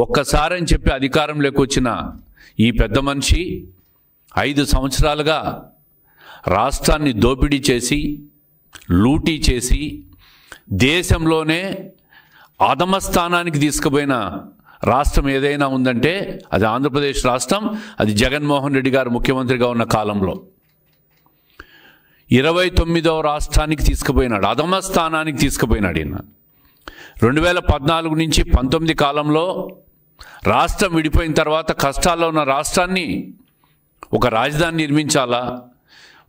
ఒక్కసారి అని చెప్పి అధికారంలోకి వచ్చిన ఈ పెద్ద మనిషి 5 సంవత్సరాలుగా రాష్ట్రాన్ని దోపిడీ చేసి లూటీ చేసి దేశంలోనే అధమ స్థానానికి తీసుకుపోయిన రాష్ట్రం ఏదైనా ఉందంటే అది ఆంధ్రప్రదేశ్ రాష్ట్రం. అది జగన్మోహన్ రెడ్డి గారు ముఖ్యమంత్రిగా ఉన్న కాలంలో 29వ రాష్ట్రానికి తీసుకుపోయినాడు, అధమ స్థానానికి తీసుకుపోయినాడు ఈయన. 2014 నుంచి 19 కాలంలో రాష్ట్రం విడిపోయిన తర్వాత కష్టాల్లో ఉన్న రాష్ట్రాన్ని ఒక రాజధాని నిర్మించాలా,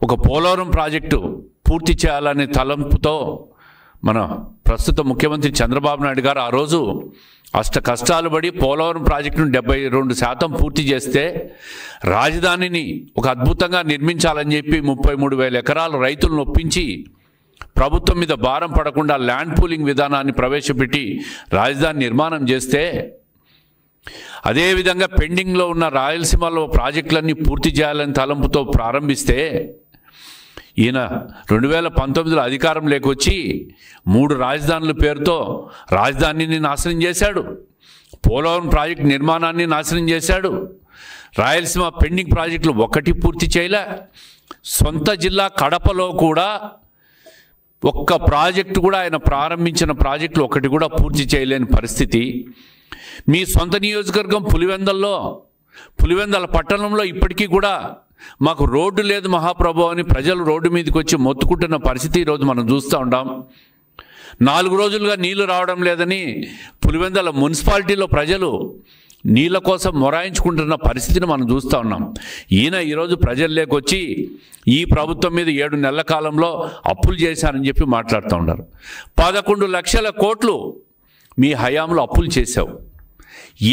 ఒక పోలవరం ప్రాజెక్టు పూర్తి చేయాలనే తలంపుతో మన ప్రస్తుత ముఖ్యమంత్రి చంద్రబాబు నాయుడు గారు ఆ రోజు అష్ట కష్టాలు పడి పోలవరం ప్రాజెక్టును 72% పూర్తి చేస్తే రాజధానిని ఒక అద్భుతంగా నిర్మించాలని చెప్పి 33,000 ఎకరాలు రైతులను ఒప్పించి ప్రభుత్వం మీద భారం పడకుండా ల్యాండ్ పూలింగ్ విధానాన్ని ప్రవేశపెట్టి రాజధాని నిర్మాణం చేస్తే, అదేవిధంగా పెండింగ్లో ఉన్న రాయలసీమలో ప్రాజెక్టులన్నీ పూర్తి చేయాలని తలంపుతో ప్రారంభిస్తే ఈయన 2019లో అధికారం లేకొచ్చి 3 రాజధానుల పేరుతో రాజధానిని నాశనం చేశాడు, పోలవరం ప్రాజెక్టు నిర్మాణాన్ని నాశనం చేశాడు, రాయలసీమ పెండింగ్ ప్రాజెక్టులు ఒకటి పూర్తి చేయలే. సొంత జిల్లా కడపలో కూడా ఒక్క ప్రాజెక్టు కూడా ఆయన ప్రారంభించిన ప్రాజెక్టులు ఒకటి కూడా పూర్తి చేయలేని పరిస్థితి. మీ సొంత నియోజకవర్గం పులివెందల పట్టణంలో ఇప్పటికీ కూడా మాకు రోడ్డు లేదు మహాప్రభు అని ప్రజలు రోడ్డు మీదకి వచ్చి మొత్తుకుంటున్న పరిస్థితి ఈరోజు మనం చూస్తూ ఉంటాం. 4 రోజులుగా నీళ్లు రావడం లేదని పులివెందల మున్సిపాలిటీలో ప్రజలు నీళ్ళ కోసం మొరాయించుకుంటున్న పరిస్థితిని మనం చూస్తూ ఉన్నాం. ఈయన ఈరోజు ప్రజల్లోకి వచ్చి ఈ ప్రభుత్వం మీద 7 నెలల కాలంలో అప్పులు చేశారని చెప్పి మాట్లాడుతూ ఉన్నారు. 11 లక్షల కోట్లు మీ హయాంలో అప్పులు చేశావు.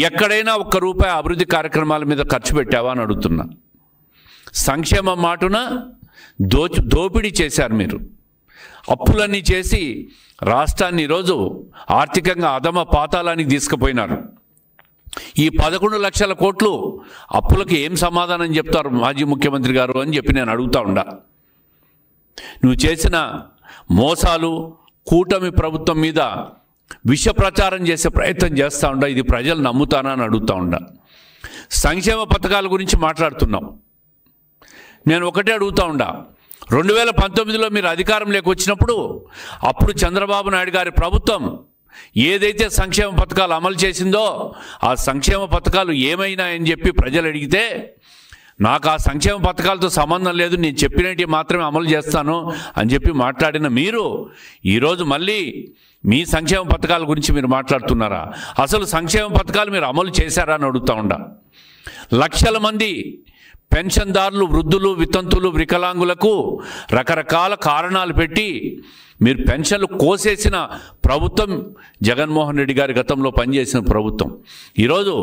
ఎక్కడైనా ఒక్క రూపాయి అభివృద్ధి కార్యక్రమాల మీద ఖర్చు పెట్టావా అని అడుగుతున్నా. సంక్షేమ మాటున దోపిడీ చేశారు మీరు. అప్పులన్నీ చేసి రాష్ట్రాన్ని ఈరోజు ఆర్థికంగా అధమ పాతాళానికి తీసుకుపోయినారు. ఈ 11 లక్షల కోట్లు అప్పులకి ఏం సమాధానం చెప్తారు మాజీ ముఖ్యమంత్రి గారు అని చెప్పి నేను అడుగుతా ఉండా. నువ్వు చేసిన మోసాలు, కూటమి ప్రభుత్వం మీద విష ప్రచారం చేసే ప్రయత్నం చేస్తూ ఉండా. ఇది ప్రజలు నమ్ముతానా అని అడుగుతూ ఉండా. సంక్షేమ పథకాల గురించి మాట్లాడుతున్నాం. నేను ఒకటే అడుగుతూ ఉండా, 2019లో మీరు అధికారంలోకి వచ్చినప్పుడు అప్పుడు చంద్రబాబు నాయుడు గారి ప్రభుత్వం ఏదైతే సంక్షేమ పథకాలు అమలు చేసిందో ఆ సంక్షేమ పథకాలు ఏమైనాయని చెప్పి ప్రజలు అడిగితే, నాకు ఆ సంక్షేమ పథకాలతో సంబంధం లేదు, నేను చెప్పినట్టు మాత్రమే అమలు చేస్తాను అని చెప్పి మాట్లాడిన మీరు ఈరోజు మళ్ళీ మీ సంక్షేమ పథకాల గురించి మీరు మాట్లాడుతున్నారా? అసలు సంక్షేమ పథకాలు మీరు అమలు చేశారా అని అడుగుతూ ఉండా. లక్షల మంది పెన్షన్దారులు, వృద్ధులు, వితంతులు, వికలాంగులకు రకరకాల కారణాలు పెట్టి మీరు పెన్షన్లు కోసేసిన ప్రభుత్వం జగన్మోహన్ రెడ్డి గారి గతంలో పనిచేసిన ప్రభుత్వం. ఈరోజు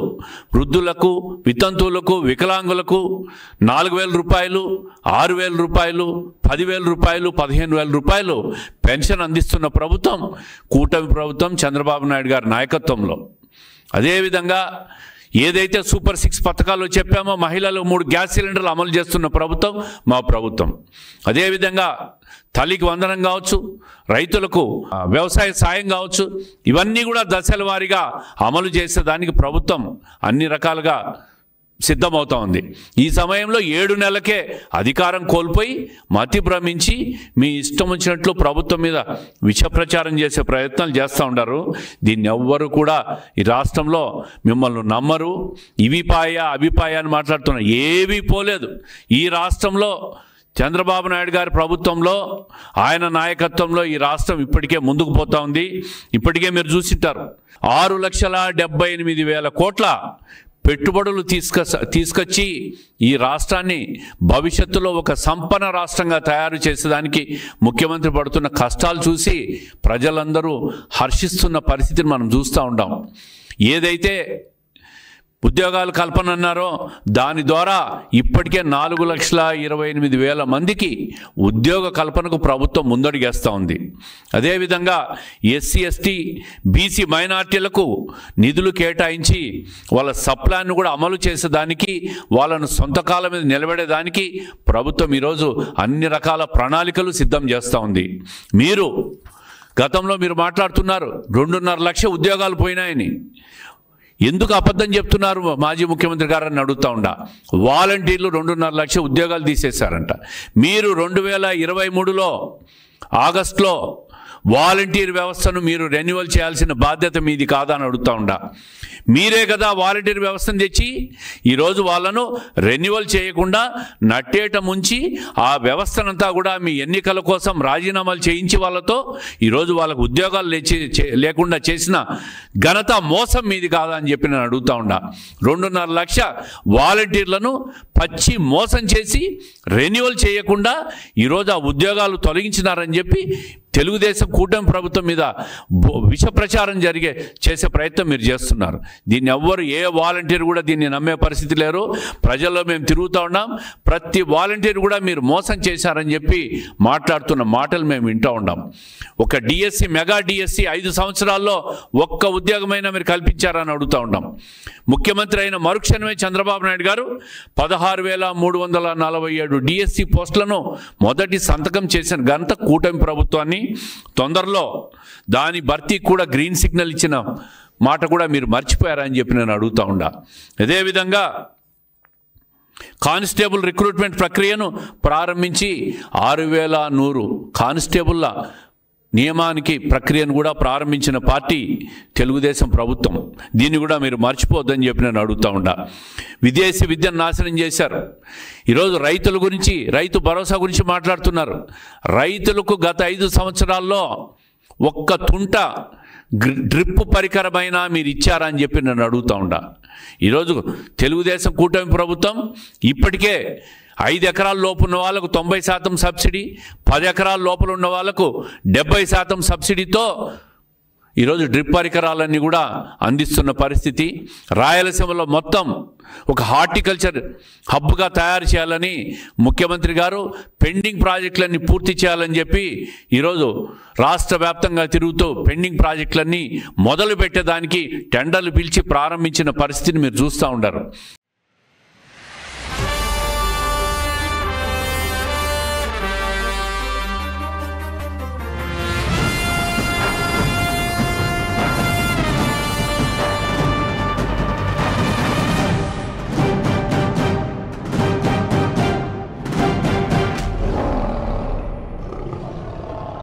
వృద్ధులకు, వితంతువులకు, వికలాంగులకు 4,000 రూపాయలు, 6,000 రూపాయలు, 10,000 రూపాయలు, 15,000 రూపాయలు పెన్షన్ అందిస్తున్న ప్రభుత్వం కూటమి ప్రభుత్వం చంద్రబాబు నాయుడు గారి నాయకత్వంలో. అదేవిధంగా ఏదైతే సూపర్ 6 పథకాలు చెప్పామో మహిళలు 3 గ్యాస్ సిలిండర్లు అమలు చేస్తున్న ప్రభుత్వం మా ప్రభుత్వం. అదేవిధంగా తల్లికి వందనం కావచ్చు, రైతులకు వ్యవసాయ సాయం కావచ్చు, ఇవన్నీ కూడా దశల వారీగా అమలు చేసేదానికి ప్రభుత్వం అన్ని రకాలుగా సిద్ధమవుతా ఉంది. ఈ సమయంలో 7 నెలలకే అధికారం కోల్పోయి మతి భ్రమించి మీ ఇష్టం వచ్చినట్లు ప్రభుత్వం మీద విష ప్రచారం చేసే ప్రయత్నాలు చేస్తూ ఉంటారు. దీన్ని ఎవ్వరు కూడా ఈ రాష్ట్రంలో మిమ్మల్ని నమ్మరు. ఇవి పాయ అభిపాయ అని మాట్లాడుతున్నారు. ఏవీ పోలేదు. ఈ రాష్ట్రంలో చంద్రబాబు నాయుడు గారి ప్రభుత్వంలో, ఆయన నాయకత్వంలో ఈ రాష్ట్రం ఇప్పటికే ముందుకు పోతా ఉంది. ఇప్పటికే మీరు చూసింటారు 6,78,000 కోట్ల పెట్టుబడులు తీసుకొచ్చి ఈ రాష్ట్రాన్ని భవిష్యత్తులో ఒక సంపన్న రాష్ట్రంగా తయారు చేసేదానికి ముఖ్యమంత్రి పడుతున్న కష్టాలు చూసి ప్రజలందరూ హర్షిస్తున్న పరిస్థితిని మనం చూస్తూ ఉంటాం. ఏదైతే ఉద్యోగాల కల్పన అన్నారో దాని ద్వారా ఇప్పటికే 4,28,000 మందికి ఉద్యోగ కల్పనకు ప్రభుత్వం ముందడుగేస్తూ ఉంది. అదేవిధంగా ఎస్సీ, ఎస్టీ, బీసీ మైనార్టీలకు నిధులు కేటాయించి వాళ్ళ సప్లాన్ను కూడా అమలు చేసేదానికి, వాళ్ళను సొంత కాళ్ళ మీద నిలబడేదానికి ప్రభుత్వం ఈరోజు అన్ని రకాల ప్రణాళికలు సిద్ధం చేస్తూ ఉంది. గతంలో మీరు మాట్లాడుతున్నారు 2.5 లక్షల ఉద్యోగాలు పోయినాయని. ఎందుకు అబద్ధం చెప్తున్నారు మాజీ ముఖ్యమంత్రి గారు అని అడుగుతా ఉండా. వాలంటీర్లు 2.5 లక్షల ఉద్యోగాలు తీసేశారంట. మీరు 2023లో ఆగస్టులో వాలంటీర్ వ్యవస్థను మీరు రెన్యువల్ చేయాల్సిన బాధ్యత మీది కాదా అని అడుగుతా ఉండా. మీరే కదా వాలంటీర్ వ్యవస్థను తెచ్చి ఈరోజు వాళ్ళను రెన్యువల్ చేయకుండా నట్టేట ముంచి ఆ వ్యవస్థనంతా కూడా మీ ఎన్నికల కోసం రాజీనామాలు చేయించి వాళ్ళతో ఈరోజు వాళ్ళకు ఉద్యోగాలు లేకుండా చేసిన ఘనత మోసం మీది కాదా అని చెప్పి నేను అడుగుతా ఉండా. 2.5 లక్షల వాలంటీర్లను పచ్చి మోసం చేసి రెన్యువల్ చేయకుండా ఈరోజు ఆ ఉద్యోగాలు తొలగించినారని చెప్పి తెలుగుదేశం కూటమి ప్రభుత్వం మీద విష ప్రచారం చేసే ప్రయత్నం మీరు చేస్తున్నారు. దీన్ని ఎవ్వరు ఏ వాలంటీర్ కూడా దీన్ని నమ్మే పరిస్థితి లేరు. ప్రజల్లో మేము తిరుగుతూ ఉన్నాం. ప్రతి వాలంటీర్ కూడా మీరు మోసం చేశారని చెప్పి మాట్లాడుతున్న మాటలు మేము వింటూ ఉన్నాం. ఒక డిఎస్సి మెగా డిఎస్సి 5 సంవత్సరాల్లో ఒక్క ఉద్యోగమైనా మీరు కల్పించారని అడుగుతూ ఉన్నాం. ముఖ్యమంత్రి అయిన మరుక్షణమే చంద్రబాబు నాయుడు గారు 16,347 డిఎస్సి పోస్టులను మొదటి సంతకం చేసిన ఘనత కూటమి ప్రభుత్వాన్ని. తొందరలో దాని భర్తీకి కూడా గ్రీన్ సిగ్నల్ ఇచ్చిన మాట కూడా మీరు మర్చిపోయారని చెప్పి నేను అడుగుతా ఉండా. అదేవిధంగా కానిస్టేబుల్ రిక్రూట్మెంట్ ప్రక్రియను ప్రారంభించి 6,100 కానిస్టేబుల్ల నియమానికి ప్రక్రియను కూడా ప్రారంభించిన పార్టీ తెలుగుదేశం ప్రభుత్వం. దీన్ని కూడా మీరు మర్చిపోవద్దని చెప్పి నేను అడుగుతూ ఉండా. విదేశీ విద్యను నాశనం చేశారు. ఈరోజు రైతుల గురించి, రైతు భరోసా గురించి మాట్లాడుతున్నారు. రైతులకు గత 5 సంవత్సరాల్లో ఒక్క తుంట డ్రిప్ పరికరమైనా మీరు ఇచ్చారా అని చెప్పి నేను అడుగుతూ ఉండా. ఈరోజు తెలుగుదేశం కూటమి ప్రభుత్వం ఇప్పటికే 5 ఎకరాల లోపు ఉన్న వాళ్ళకు 90% సబ్సిడీ, 10 ఎకరాల లోపల ఉన్న వాళ్ళకు 70% సబ్సిడీతో ఈరోజు డ్రిప్ పరికరాలన్నీ కూడా అందిస్తున్న పరిస్థితి. రాయలసీమలో మొత్తం ఒక హార్టికల్చర్ హబ్గా తయారు చేయాలని ముఖ్యమంత్రి గారు పెండింగ్ ప్రాజెక్టులన్నీ పూర్తి చేయాలని చెప్పి ఈరోజు రాష్ట్ర వ్యాప్తంగా తిరుగుతూ పెండింగ్ ప్రాజెక్టులన్నీ మొదలు పెట్టేదానికి టెండర్లు పిలిచి ప్రారంభించిన పరిస్థితిని మీరు చూస్తూ ఉంటారు.